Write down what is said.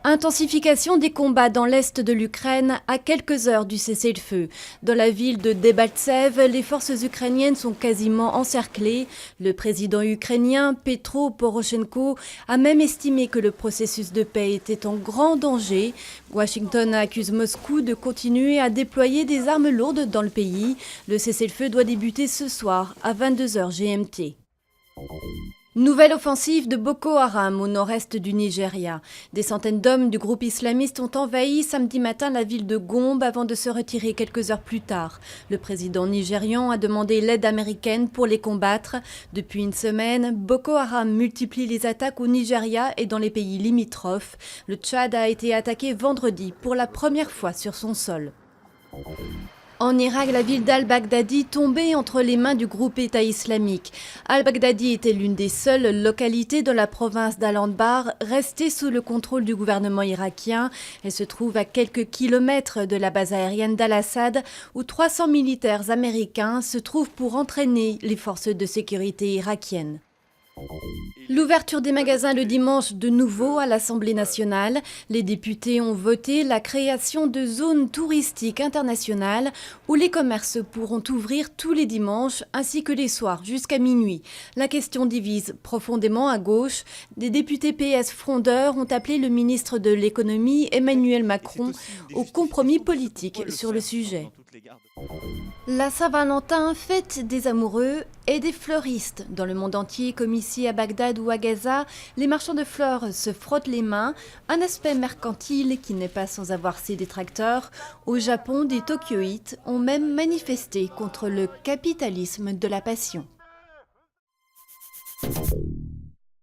Intensification des combats dans l'est de l'Ukraine à quelques heures du cessez-le-feu. Dans la ville de Debaltsev, les forces ukrainiennes sont quasiment encerclées. Le président ukrainien Petro Poroshenko a même estimé que le processus de paix était en grand danger. Washington accuse Moscou de continuer à déployer des armes lourdes dans le pays. Le cessez-le-feu doit débuter ce soir à 22h GMT. Nouvelle offensive de Boko Haram au nord-est du Nigeria. Des centaines d'hommes du groupe islamiste ont envahi samedi matin la ville de Gombe avant de se retirer quelques heures plus tard. Le président nigérian a demandé l'aide américaine pour les combattre. Depuis une semaine, Boko Haram multiplie les attaques au Nigeria et dans les pays limitrophes. Le Tchad a été attaqué vendredi pour la première fois sur son sol. En Irak, la ville d'Al-Baghdadi tombée entre les mains du groupe État islamique. Al-Baghdadi était l'une des seules localités de la province d'Al-Anbar restée sous le contrôle du gouvernement irakien. Elle se trouve à quelques kilomètres de la base aérienne d'Al-Assad où 300 militaires américains se trouvent pour entraîner les forces de sécurité irakiennes. L'ouverture des magasins le dimanche de nouveau à l'Assemblée nationale. Les députés ont voté la création de zones touristiques internationales où les commerces pourront ouvrir tous les dimanches ainsi que les soirs jusqu'à minuit. La question divise profondément à gauche. Des députés PS frondeurs ont appelé le ministre de l'économie Emmanuel Macron au compromis politique sur le sujet. La Saint-Valentin, fête des amoureux et des fleuristes. Dans le monde entier, comme ici à Bagdad ou à Gaza, les marchands de fleurs se frottent les mains, un aspect mercantile qui n'est pas sans avoir ses détracteurs. Au Japon, des Tokyoïtes ont même manifesté contre le capitalisme de la passion.